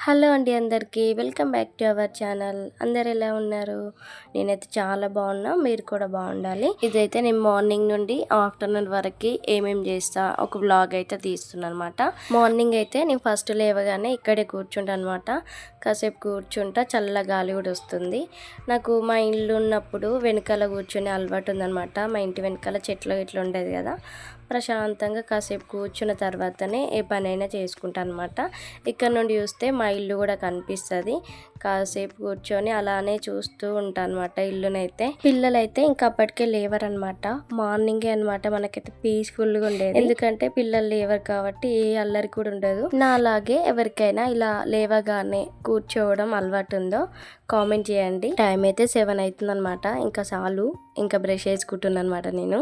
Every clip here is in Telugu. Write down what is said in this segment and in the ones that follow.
హలో అండి అందరికీ welcome back to our channel. అందరు ఎలా ఉన్నారు? నేనైతే చాలా బాగున్నా, మీరు కూడా బాగుండాలి. ఇదైతే నేను మార్నింగ్ నుండి ఆఫ్టర్నూన్ వరకు ఏమేమి చేస్తా ఒక వ్లాగ్ అయితే తీస్తున్నాను అనమాట. మార్నింగ్ అయితే నేను ఫస్ట్ లేవగానే ఇక్కడే కూర్చుంటాను అనమాట. కాసేపు కూర్చుంటా, చల్ల గాలి కూడా వస్తుంది. నాకు మా ఇల్లు ఉన్నప్పుడు వెనకాల కూర్చునే అలవాటు ఉందనమాట. మా ఇంటి వెనకాల చెట్లు ఇట్లా ఉండేది కదా, ప్రశాంతంగా కాసేపు కూర్చున్న తర్వాతనే ఏ పనైనా చేసుకుంటాను అనమాట. ఇక్కడ నుండి చూస్తే మా ఇల్లు కూడా కనిపిస్తుంది. కాసేపు కూర్చొని అలానే చూస్తూ ఉంటాను అనమాట ఇల్లునైతే. పిల్లలైతే ఇంకా అప్పటికే లేవరనమాట. మార్నింగే అనమాట మనకైతే పీస్ఫుల్గా ఉండేది, ఎందుకంటే పిల్లలు లేవరు కాబట్టి ఏ అల్లరి కూడా ఉండదు. నా అలాగే ఎవరికైనా ఇలా లేవగానే కూర్చోవడం అలవాటు ఉందో కామెంట్ చేయండి. టైం అయితే 7 అవుతుంది అనమాట. ఇంకా చాలు, ఇంకా బ్రష్ వేసుకుంటున్నాను అనమాట. నేను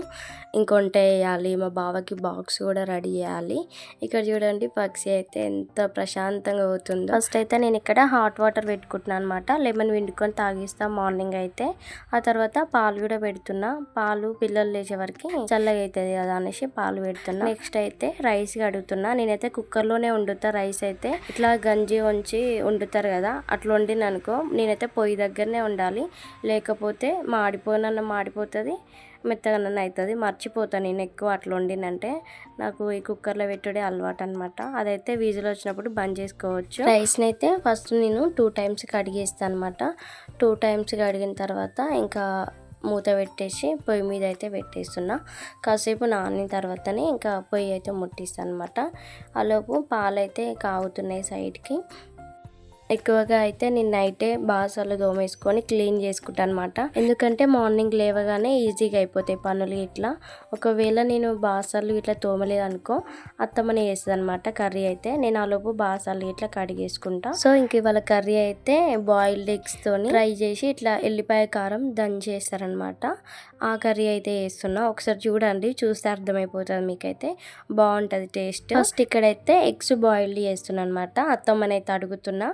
ఇంకొంట వేయాలి, మా బావకి బాక్స్ కూడా రెడీ చేయాలి. ఇక్కడ చూడండి పక్షి అయితే ఎంత ప్రశాంతంగా అవుతుందో. ఫస్ట్ అయితే నేను ఇక్కడ హాట్ వాటర్ పెట్టుకుంటున్నాను అనమాట. లెమన్ పిండుకొని తాగిస్తా మార్నింగ్ అయితే. ఆ తర్వాత పాలు కూడా పెడుతున్నా. పాలు పిల్లలు లేచే వరకు చల్లగా అవుతుంది కదా అనేసి పాలు పెడుతున్నా. నెక్స్ట్ అయితే రైస్ కడుగుతున్నా. నేనైతే కుక్కర్లోనే వండుతా రైస్ అయితే. ఇట్లా గంజి వంచి వండుతారు కదా, అట్లా వండిన అనుకో నేనైతే పొయ్యి దగ్గరనే ఉండాలి, లేకపోతే మాడిపోతుంది, మెత్తగా అవుతుంది. మర్చిపోతాను నేను ఎక్కువ అట్లా వండినంటే. నాకు ఈ కుక్కర్లో పెట్టుడే అలవాటు అనమాట. అదైతే విజిల్ వచ్చినప్పుడు బంద్ చేసుకోవచ్చు. రైస్ని అయితే ఫస్ట్ నేను 2 టైమ్స్ కడిగేస్తాను అనమాట. 2 టైమ్స్ కడిగిన తర్వాత ఇంకా మూత పెట్టేసి పొయ్యి మీద అయితే పెట్టేస్తున్నా. కాసేపు నానిన తర్వాతనే ఇంకా పొయ్యి అయితే ముట్టిస్తాను అనమాట. ఆలోపు పాలు అయితే కాగుతున్నాయి సైడ్కి. ఎక్కువగా అయితే నేను నైటే బాసలు తోమేసుకొని క్లీన్ చేసుకుంటాను అనమాట. ఎందుకంటే మార్నింగ్ లేవగానే ఈజీగా అయిపోతాయి పనులు ఇట్లా. ఒకవేళ నేను బాసలు ఇట్లా తోమలేదనుకో అత్తమ్మని వేస్తుంది అనమాట కర్రీ అయితే. నేను ఆలోపు బాసలు ఇట్లా కడిగేసుకుంటా. సో ఇంక ఇవాళ కర్రీ అయితే బాయిల్డ్ ఎగ్స్ తోని ఫ్రై చేసి ఇట్లా ఎల్లిపాయ కారం దంచేస్తారనమాట. ఆ కర్రీ అయితే వేస్తున్నా. ఒకసారి చూడండి, చూస్తే అర్థమైపోతుంది మీకైతే, బాగుంటుంది టేస్ట్. ఫస్ట్ ఇక్కడైతే ఎగ్స్ బాయిల్డ్ చేస్తున్నా అనమాట. అత్తమ్మని అయితే అడుగుతున్నా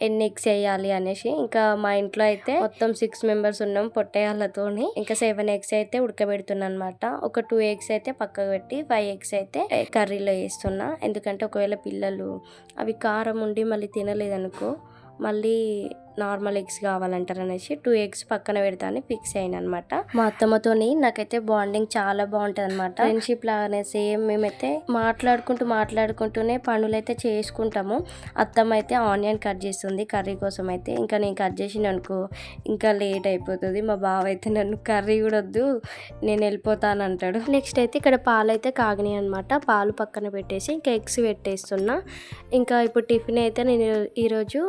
ఎన్ని ఎగ్స్ వేయాలి అనేసి. ఇంకా మా ఇంట్లో అయితే మొత్తం 6 మెంబర్స్ ఉన్నాం పొట్టేళ్ళతోని. ఇంకా 7 ఎగ్స్ అయితే ఉడకబెడుతున్నా అనమాట. ఒక 2 ఎగ్స్ అయితే పక్కకు పెట్టి 5 ఎగ్స్ అయితే కర్రీలో వేస్తున్నా. ఎందుకంటే ఒకవేళ పిల్లలు అవి కారం ఉండి మళ్ళీ తినలేదనుకో మళ్ళీ నార్మల్ ఎగ్స్ కావాలంటారు అనేసి 2 ఎగ్స్ పక్కన పెడతా అని ఫిక్స్ అయిన అనమాట. మా అత్తమ్మతోని నాకైతే బాండింగ్ చాలా బాగుంటుంది అనమాట. ఫ్రెండ్షిప్ లాగానే సేమ్. మేమైతే మాట్లాడుకుంటూనే పనులు అయితే చేసుకుంటాము. అత్తమ్మ అయితే ఆనియన్ కట్ చేస్తుంది కర్రీ కోసం అయితే. ఇంకా నేను కట్ చేసిన అనుకో ఇంకా లేట్ అయిపోతుంది. మా బావ అయితే నన్ను కర్రీ కూడా వద్దు నేను వెళ్ళిపోతాను అంటాడు. నెక్స్ట్ అయితే ఇక్కడ పాలు అయితే కాగినాయి అనమాట. పాలు పక్కన పెట్టేసి ఇంకా ఎగ్స్ పెట్టేస్తున్నా. ఇంకా ఇప్పుడు టిఫిన్ అయితే నేను ఈరోజు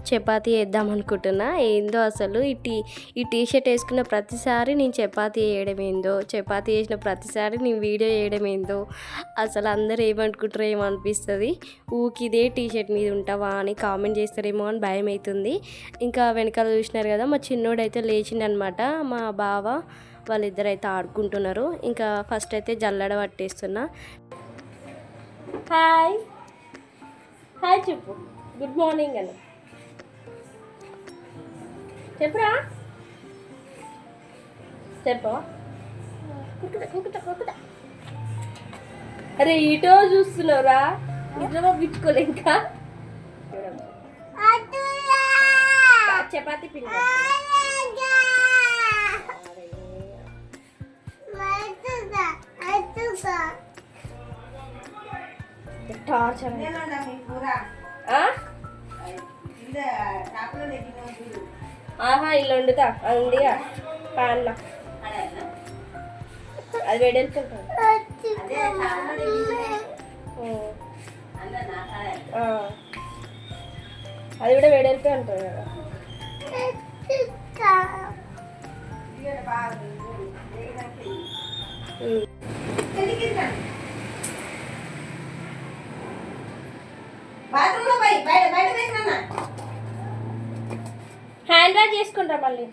చపాతీ వేద్దాం అనుకుంటున్నా. ఏందో అసలు ఈ టీ షర్ట్ వేసుకున్న ప్రతిసారి నేను చపాతీ వేయడం ఏందో, చపాతీ వేసిన ప్రతిసారి నేను వీడియో వేయడం ఏందో, అసలు అందరూ ఏమనుకుంటారో ఏమో అనిపిస్తుంది. ఊకి ఇదే టీ షర్ట్ మీద ఉంటావా అని కామెంట్ చేస్తారేమో అని భయం అవుతుంది. ఇంకా వెనకాల చూసినారు కదా మా చిన్నోడైతే లేచిండనమాట. మా బావ వాళ్ళిద్దరు అయితే ఆడుకుంటున్నారు. ఇంకా ఫస్ట్ అయితే జల్లడ పట్టేస్తున్నా. హాయ్ హాయ్ చెప్పు, గుడ్ మార్నింగ్ అని చెప్పురా. చెప్పవా? అరే ఇటో చూస్తున్నావురా, నిద్ర పంపించుకోలే ఇంకా. చపాతి పిండి టార్చర్. ఆహా ఇల్లు వండుతా ఉందిగా పాన్లో, అది వేడెళ్తుంటుంది. అది కూడా వేడెళ్తూ ఉంటుంది కదా. హ్యాండ్ వాష్ చేసుకుంటా మళ్ళీ.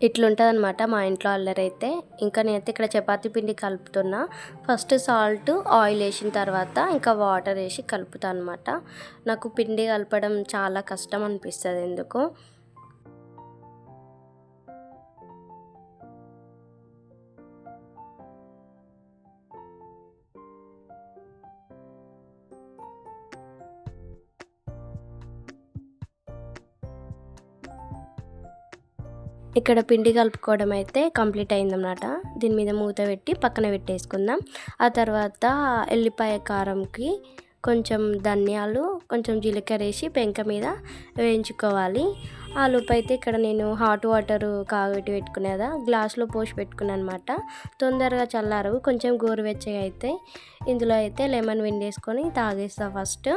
ఇట్లుంటుంది అనమాట మా ఇంట్లో అల్లరి అయితే. ఇంకా నేనైతే ఇక్కడ చపాతీ పిండి కలుపుతున్నా. ఫస్ట్ సాల్ట్ ఆయిల్ వేసిన తర్వాత ఇంకా వాటర్ వేసి కలుపుతాను అనమాట. నాకు పిండి కలపడం చాలా కష్టం అనిపిస్తుంది ఎందుకు. ఇక్కడ పిండి కలుపుకోవడం అయితే కంప్లీట్ అయిందన్నమాట. దీని మీద మూత పెట్టి పక్కన పెట్టేసుకుందాం. ఆ తర్వాత ఎల్లిపాయ కారంకి కొంచెం ధనియాలు, కొంచెం జీలకర్ర వేసి పెంక మీద వేయించుకోవాలి. ఆ లోపు అయితే ఇక్కడ నేను హాట్ వాటర్ కాగబెట్టి పెట్టుకునేదా గ్లాస్లో పోసి పెట్టుకున్నాను అనమాట. తొందరగా చల్లారు, కొంచెం గోరువెచ్చగా అయితే ఇందులో అయితే లెమన్ పిండేసుకొని తాగేస్తా ఫస్ట్.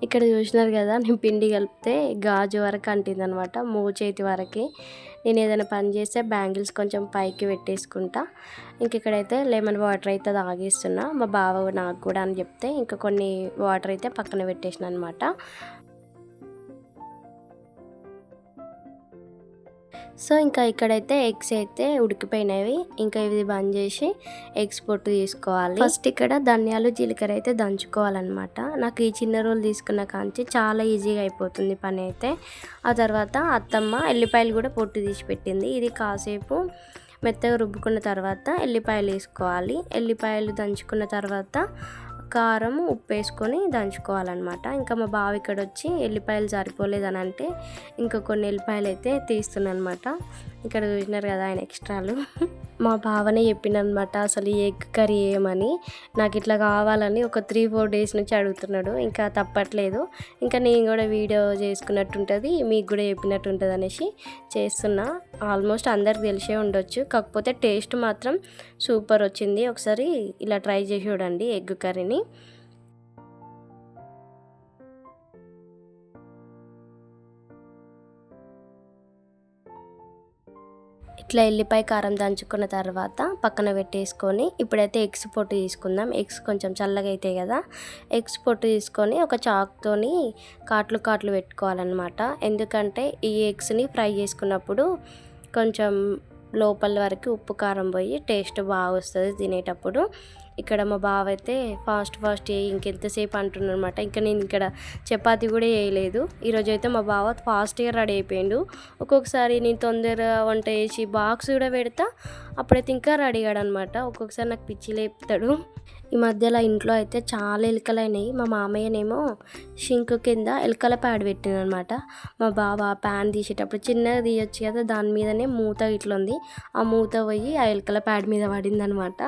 ఇక్కడ చూసినారు కదా, నేను పిండి కలిపితే గాజు వరకు అంటింది అనమాట, చేతి వరకు. నేను ఏదైనా పని చేస్తే బ్యాంగిల్స్ కొంచెం పైకి పెట్టేసుకుంటా. ఇంక ఇక్కడైతే లెమన్ వాటర్ అయితే తాగేస్తున్నా. మా బావ నాకు కూడా అని చెప్తే ఇంకా కొన్ని వాటర్ అయితే పక్కన పెట్టేసిన అనమాట. సో ఇంకా ఇక్కడైతే ఎగ్స్ అయితే ఉడికిపోయినవి. ఇంకా ఇది బంద్ చేసి ఎగ్స్ పొట్టు తీసుకోవాలి. ఫస్ట్ ఇక్కడ ధనియాలు జీలకర్ర అయితే దంచుకోవాలన్నమాట. నాకు ఈ చిన్న రోల్ తీసుకున్న కాంచి చాలా ఈజీగా అయిపోతుంది పని అయితే. ఆ తర్వాత అత్తమ్మ ఎల్లిపాయలు కూడా పొట్టు తీసి పెట్టింది. ఇది కాసేపు మెత్తగా రుబ్బుకున్న తర్వాత ఎల్లిపాయలు వేసుకోవాలి. ఎల్లిపాయలు దంచుకున్న తర్వాత కారం, ఉప్పు వేసుకొని దంచుకోవాలన్నమాట. ఇంకా మా బావ ఇక్కడ వచ్చి ఎల్లిపాయలు సరిపోలేదని అంటే ఇంకా కొన్ని ఎల్లిపాయలు అయితే తీస్తున్నాను అనమాట. ఇక్కడ చూసినారు కదా ఆయన ఎక్స్ట్రాలు. మా బావనే చెప్పిండనమాట అసలు ఈ ఎగ్ కర్రీ ఏమని. నాకు ఇట్లా కావాలని ఒక 3-4 డేస్ నుంచి అడుగుతున్నాడు. ఇంకా తప్పట్లేదు, ఇంకా నేను కూడా వీడియో చేసుకున్నట్టు ఉంటుంది, మీకు కూడా చెప్పినట్టు ఉంటుంది అనేసి చేస్తున్నా. ఆల్మోస్ట్ అందరికి తెలిసే ఉండొచ్చు, కాకపోతే టేస్ట్ మాత్రం సూపర్ వచ్చింది. ఒకసారి ఇలా ట్రై చేసి చూడండి ఎగ్ కర్రీని. ఇట్లా ఎల్లిపాయ కారం దంచుకున్న తర్వాత పక్కన పెట్టేసుకొని ఇప్పుడైతే ఎగ్స్ పొట్టు తీసుకుందాం. ఎగ్స్ కొంచెం చల్లగా అవుతాయి కదా, ఎగ్స్ పొట్టు తీసుకొని ఒక చాక్తోని కాట్లు పెట్టుకోవాలన్నమాట. ఎందుకంటే ఈ ఎగ్స్ని ఫ్రై చేసుకున్నప్పుడు కొంచెం లోపల వరకు ఉప్పు కారం పోయి టేస్ట్ బాగా వస్తుంది తినేటప్పుడు. ఇక్కడ మా బావ అయితే ఫాస్ట్ ఇంకెంతసేపు అంటున్నాడు అనమాట. ఇంకా నేను ఇక్కడ చపాతీ కూడా వేయలేదు. ఈరోజు అయితే మా బావ ఫాస్ట్గా రెడీ అయిపోయిండు. ఒక్కొక్కసారి నేను తొందరగా వంట చేసి బాక్స్ కూడా పెడతా, అప్పుడైతే ఇంకా రెడీ అయ్యాడు అనమాట. ఒక్కొక్కసారి నాకు పిచ్చి లేపుతాడు. ఈ మధ్యలో ఇంట్లో అయితే చాలా ఎలుకలు అయినాయి. మా మామయ్యనేమో షింక్ కింద ఎలుకల ప్యాడ్ పెట్టిందనమాట. మా బావ ప్యాన్ తీసేటప్పుడు చిన్నగా తీయొచ్చు కదా, దాని మీదనే మూత ఇట్లా ఉంది, ఆ మూత పోయి ఆ ఎలుకల ప్యాడ్ మీద పడిందనమాట.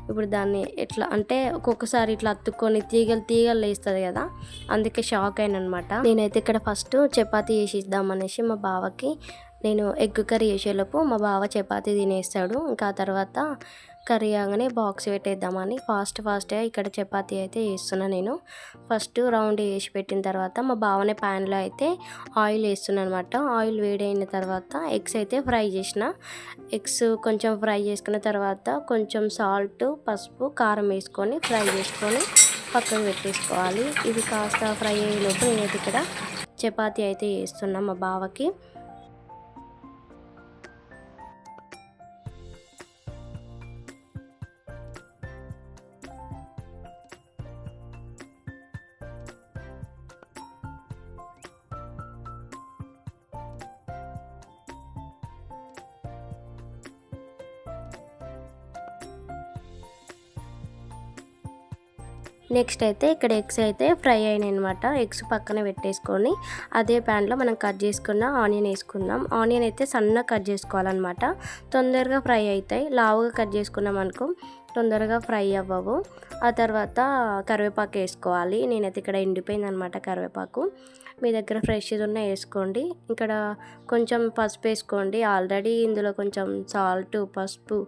ఇప్పుడు దాన్ని ఎట్లా అంటే ఒక్కొక్కసారి ఇట్లా అత్తుకొని తీగలు వేస్తుంది కదా, అందుకే షాక్ అయిన అనమాట. నేనైతే ఇక్కడ ఫస్ట్ చపాతీ చేసి ఇద్దామనేసి మా బావకి, నేను ఎగ్ కర్రీ చేసేలోపు మా బావ చపాతీ తినేస్తాడు. ఇంకా తర్వాత కర్రీ కాగానే బాక్స్ పెట్టేద్దామని ఫాస్ట్గా ఇక్కడ చపాతీ అయితే వేస్తున్నా. నేను ఫస్ట్ రౌండ్ వేసి పెట్టిన తర్వాత మా బావనే ప్యాన్లో అయితే ఆయిల్ వేస్తున్నాను అనమాట. ఆయిల్ వేడైన తర్వాత ఎగ్స్ అయితే ఫ్రై చేసిన. ఎగ్స్ కొంచెం ఫ్రై చేసుకున్న తర్వాత కొంచెం సాల్ట్, పసుపు, కారం వేసుకొని ఫ్రై చేసుకొని పక్కన పెట్టేసుకోవాలి. ఇది కాస్త ఫ్రై అయ్యేలోపు నేనైతే ఇక్కడ చపాతీ అయితే వేస్తున్నా మా బావకి. నెక్స్ట్ అయితే ఇక్కడ ఎగ్స్ అయితే ఫ్రై అయినాయి అనమాట. ఎగ్స్ పక్కన పెట్టేసుకొని అదే ప్యాన్లో మనం కట్ చేసుకున్న ఆనియన్ వేసుకుందాం. ఆనియన్ అయితే సన్నగా కట్ చేసుకోవాలన్నమాట, తొందరగా ఫ్రై అవుతాయి. లావుగా కట్ చేసుకున్నాం అనుకో తొందరగా ఫ్రై అవ్వవు. ఆ తర్వాత కరివేపాకు వేసుకోవాలి. నేనైతే ఇక్కడ ఎండిపోయింది అనమాట కరివేపాకు. మీ దగ్గర ఫ్రెష్ ఉన్న వేసుకోండి. ఇక్కడ కొంచెం పసుపు వేసుకోండి. ఆల్రెడీ ఇందులో కొంచెం సాల్ట్, పసుపు,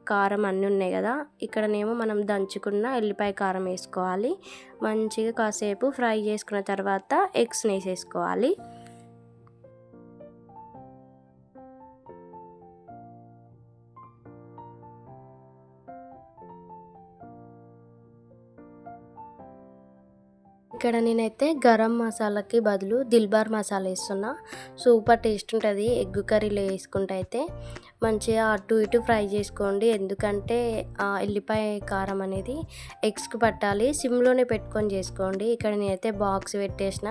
కారం అన్నీ ఉన్నాయి కదా. ఇక్కడనేమో మనం దంచుకున్న ఎల్లిపాయ కారం వేసుకోవాలి. మంచిగా కాసేపు ఫ్రై చేసుకున్న తర్వాత ఎగ్స్ని వేసేసుకోవాలి. ఇక్కడ నేనైతే గరం మసాలాకి బదులు దిల్బార్ మసాలా వేస్తున్నా. సూపర్ టేస్ట్ ఉంటుంది ఎగ్ కర్రీలో వేసుకుంటే అయితే. మంచిగా అటు ఇటు ఫ్రై చేసుకోండి. ఎందుకంటే ఎల్లిపాయ కారం అనేది ఎగ్స్‌కి పట్టాలి. సిమ్‌లోనే పెట్టుకొని చేసుకోండి. ఇక్కడ నేనైతే బాక్స్ పెట్టేసిన.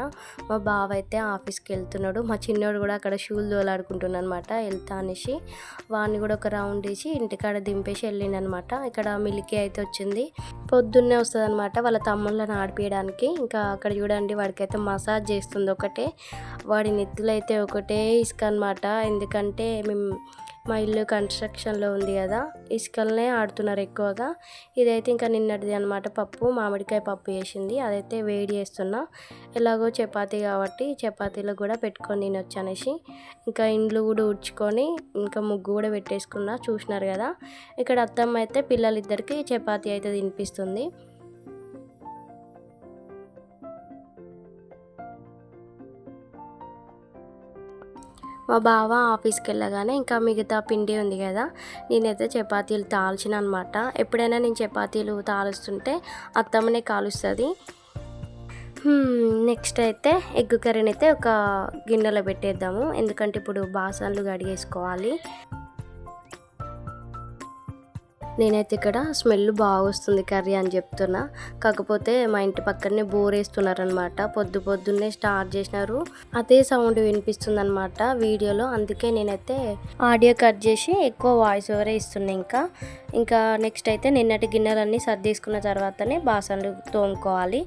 మా బావ అయితే ఆఫీస్‌కెళ్తున్నాడు. మా చిన్నోడు కూడా అక్కడ షూలు దోలాడుకుంటున్నాడనమాట వెళ్తా అనేసి. వాడిని కూడా ఒక రౌండ్ ఏసి ఇంటికాడ దింపేసి వెళ్ళిండనమాట. ఇక్కడ మిల్కీ అయితే వచ్చింది. పొద్దున్నే వస్తదనమాట వాళ్ళ తమ్ముళ్ళని ఆడిపియడానికి. ఇంకా అక్కడ చూడండి వాడికైతే మసాజ్ చేస్తుంది ఒకటే. వాడి నెత్తిలో అయితే ఒకటే ఇసుక అనమాట. ఎందుకంటే మా ఇల్లు కన్స్ట్రక్షన్లో ఉంది కదా, ఇసుకలనే ఆడుతున్నారు ఎక్కువగా. ఇదైతే ఇంకా నిన్నటిది అనమాట పప్పు, మామిడికాయ పప్పు చేసింది. అదైతే వేడి చేస్తున్నా. ఎలాగో చపాతీ కాబట్టి చపాతీలో కూడా పెట్టుకొని తినొచ్చు అనేసి ఇంకా ఇండ్లు కూడా ఊడ్చుకొని ఇంకా ముగ్గు కూడా పెట్టేసుకున్నా. చూసినారు కదా, ఇక్కడ అత్తమ్మ అయితే పిల్లలిద్దరికి చపాతీ అయితే తినిపిస్తుంది. మా బావ ఆఫీస్కి వెళ్ళగానే ఇంకా మిగతా పిండి ఉంది కదా, నేనైతే చపాతీలు తాల్చిన అనమాట. ఎప్పుడైనా నేను చపాతీలు తాలుస్తుంటే అత్తమ్మనే కాలుస్తుంది. నెక్స్ట్ అయితే ఎగ్ కర్రీని అయితే ఒక గిన్నెలో పెట్టేద్దాము. ఎందుకంటే ఇప్పుడు బాసన్లు కడిగేసుకోవాలి. నేనైతే ఇక్కడ స్మెల్ బాగా వస్తుంది కర్రీ అని చెప్తున్నా. కాకపోతే మా ఇంటి పక్కనే బోర్ వేస్తున్నారనమాట. పొద్దున్నే స్టార్ట్ చేసినారు. అదే సౌండ్ వినిపిస్తుంది అనమాట వీడియోలో. అందుకే నేనైతే ఆడియో కట్ చేసి ఎక్కువ వాయిస్ ఓవరే ఇస్తున్నా. ఇంకా నెక్స్ట్ అయితే నిన్నటి గిన్నెలన్నీ సర్దేసుకున్న తర్వాతనే బాసన్లు తోముకోవాలి.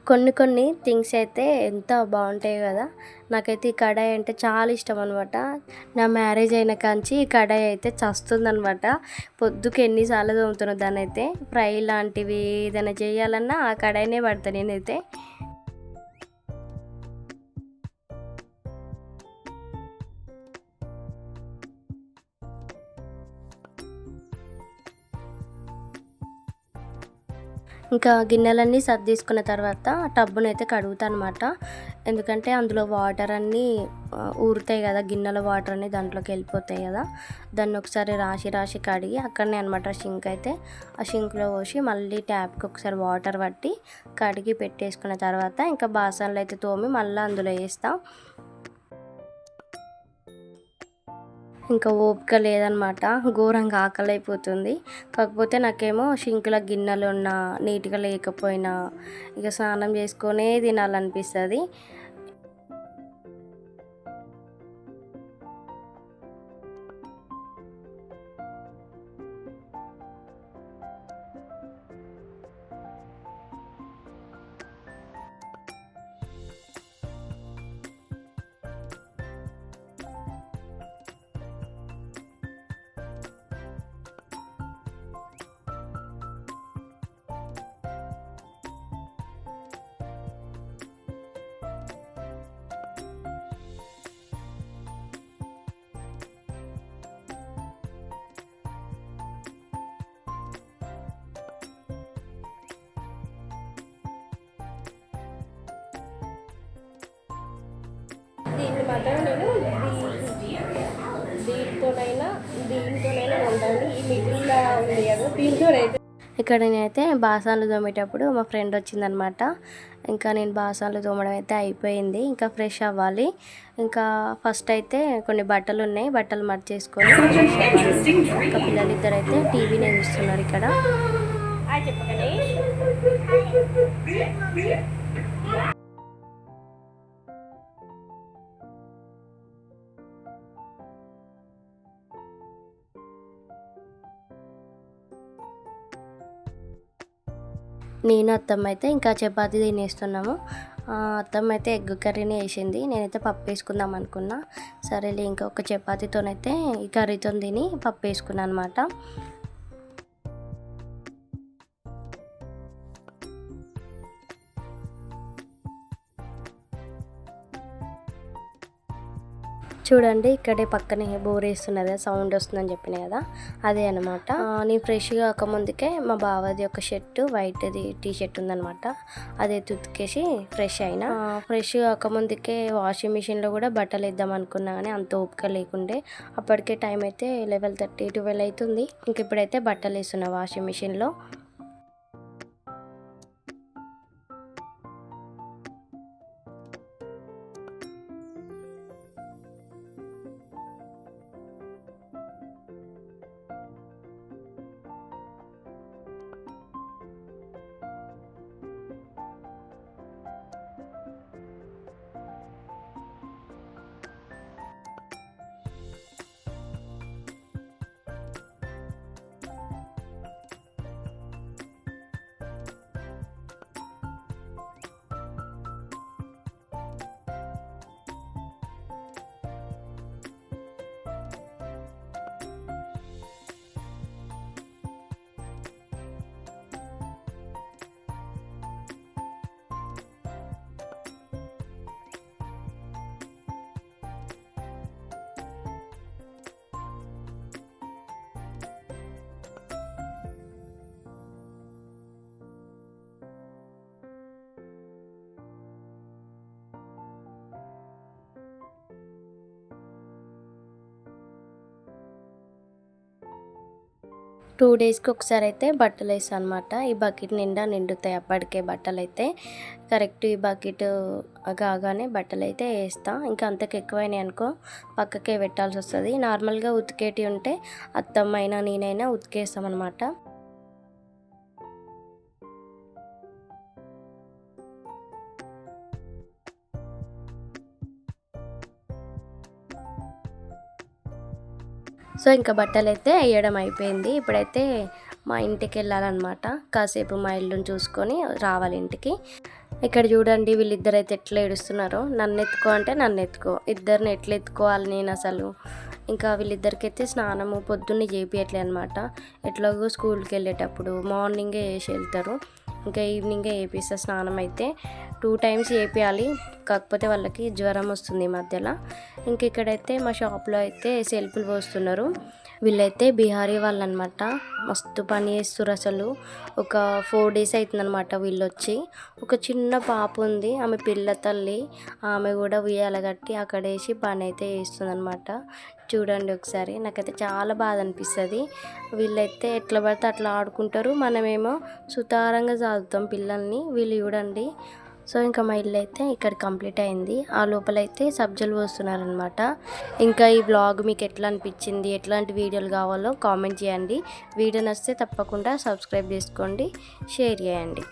కొన్ని థింగ్స్ అయితే ఎంత బాగుంటాయి కదా. నాకైతే ఈ కడాయి అంటే చాలా ఇష్టం అనమాట. నా మ్యారేజ్ అయిన కాంచి ఈ కడాయి అయితే చస్తుందనమాట. పొద్దుకి ఎన్నిసార్లు తోముతున్నా దాన్ని అయితే. ఫ్రై లాంటివి ఏదైనా చేయాలన్నా ఆ కడాయినే పడతాను నేనైతే. ఇంకా గిన్నెలన్నీ సర్దేసుకున్న తర్వాత టబ్బునైతే కడుగుతాను అనమాట. ఎందుకంటే అందులో వాటర్ అన్నీ ఊరుతాయి కదా, గిన్నెల వాటర్ అన్నీ దాంట్లోకి వెళ్ళిపోతాయి కదా. దాన్ని ఒకసారి రాసి కడిగి అక్కడనే అనమాట షింక్ అయితే. ఆ షింక్లో పోసి మళ్ళీ ట్యాప్కి ఒకసారి వాటర్ పట్టి కడిగి పెట్టేసుకున్న తర్వాత ఇంకా బాసనలు అయితే తోమి మళ్ళీ అందులో వేస్తాం. ఇంకా ఓపిక లేదనమాట. ఘోరంగా ఆకలి అయిపోతుంది. కాకపోతే నాకేమో షింకులో గిన్నెలు ఉన్నా నీట్గా లేకపోయినా ఇక స్నానం చేసుకొనే తినాలనిపిస్తుంది. దీన్ని మాత్రం నేను దీంతోనైనా వండాలి. ఈ మిగిలిన ఉంది కదా దీంతోనైతే. ఇక్కడ నేనైతే బాసనలు తోమేటప్పుడు మా ఫ్రెండ్ వచ్చిందనమాట. ఇంకా నేను బాసనలు తోమడం అయితే అయిపోయింది. ఇంకా ఫ్రెష్ అవ్వాలి. ఇంకా ఫస్ట్ అయితే కొన్ని బట్టలు ఉన్నాయి, బట్టలు మర్చేసుకొని ఫ్రెష్ అవ్వాలి. ఇంకా పిల్లలు ఇద్దరైతే టీవీనే చూస్తున్నారు ఇక్కడ. నేను అత్తమ్మ అయితే ఇంకా చపాతీ తినేస్తున్నాము. అత్తమ్మ అయితే ఎగ్ కర్రీని వేసింది. నేనైతే పప్పు వేసుకుందాం అనుకున్నా. సరేలే ఇంకా ఒక చపాతీతోనైతే ఈ కర్రీతో తిని పప్పు వేసుకున్నాను అనమాట. చూడండి ఇక్కడే పక్కనే బోర్ వేస్తున్నారు కదా, సౌండ్ వస్తుందని చెప్పిన కదా, అదే అనమాట. నేను ఫ్రెష్గా ముందుకే మా బావది ఒక షర్టు వైట్ది టీ షర్ట్ ఉందనమాట, అదే ఉతికేసి ఫ్రెష్ అయినా. ఫ్రెష్ ముందుకే వాషింగ్ మిషన్లో కూడా బట్టలు వేద్దాం అనుకున్నా కానీ అంత ఓపిక లేకుండే. అప్పటికే టైం అయితే 11:30 12 అవుతుంది. ఇంక ఇప్పుడైతే బట్టలు వేస్తున్నా వాషింగ్ మిషన్లో. 2 డేస్కి ఒకసారి అయితే బట్టలు వేస్తాను అనమాట. ఈ బకెట్ నిండా నిండుతాయి అప్పటికే బట్టలు అయితే. కరెక్ట్ ఈ బకెట్ కాగానే బట్టలు అయితే వేస్తా. ఇంకా అంతకు ఎక్కువైనాయి అనుకో పక్కకే పెట్టాల్సి వస్తుంది. నార్మల్గా ఉతికేటి ఉంటే అత్తమ్మ అయినా నేనైనా ఉతికేస్తామన్నమాట. సో ఇంకా బట్టలు అయితే వేయడం అయిపోయింది. ఇప్పుడైతే మా ఇంటికి వెళ్ళాలన్నమాట. కాసేపు మా ఇల్లుని చూసుకొని రావాలి ఇంటికి. ఇక్కడ చూడండి వీళ్ళిద్దరైతే ఎట్లా ఏడుస్తున్నారో. నన్ను ఎత్తుకో అంటే నన్ను ఎత్తుకో, ఇద్దరిని ఎట్లా ఎత్తుకోవాలి నేను అసలు. ఇంకా వీళ్ళిద్దరికైతే స్నానము పొద్దున్నే చేపియట్లే అనమాట. ఎట్లాగో స్కూల్కి వెళ్ళేటప్పుడు మార్నింగే వేసి వెళ్తారు, ఇంకా ఈవినింగే వేపిస్తా. స్నానం అయితే 2 times చేపియాలి, కాకపోతే వాళ్ళకి జ్వరం వస్తుంది ఈ మధ్యలో. ఇంక ఇక్కడైతే మా షాప్లో అయితే సెల్ఫ్లు పోస్తున్నారు. వీళ్ళైతే బీహారీ వాళ్ళు అనమాట. మస్తు పని చేస్తారు అసలు. ఒక 4 days అవుతుందనమాట వీళ్ళు వచ్చి. ఒక చిన్న పాప ఉంది, ఆమె పిల్ల తల్లి, ఆమె కూడా ఉయ్యాల కట్టి అక్కడ వేసి పని అయితే చేస్తుంది అనమాట. చూడండి ఒకసారి, నాకైతే చాలా బాధ అనిపిస్తుంది. వీళ్ళైతే ఎట్లా పడితే అట్లా ఆడుకుంటారు, మనమేమో సుతారంగా చదువుతాం పిల్లల్ని. వీళ్ళు చూడండి. సో ఇంకా మా ఇల్లు అయితే ఇక్కడ కంప్లీట్ అయింది. ఆ లోపలైతే సబ్జలు పోస్తున్నారనమాట. ఇంకా ఈ వ్లాగ్ మీకు ఎట్లా అనిపించింది, ఎట్లాంటి వీడియోలు కావాలో కామెంట్ చేయండి. వీడియో నచ్చితే తప్పకుండా సబ్స్క్రైబ్ చేసుకోండి, షేర్ చేయండి.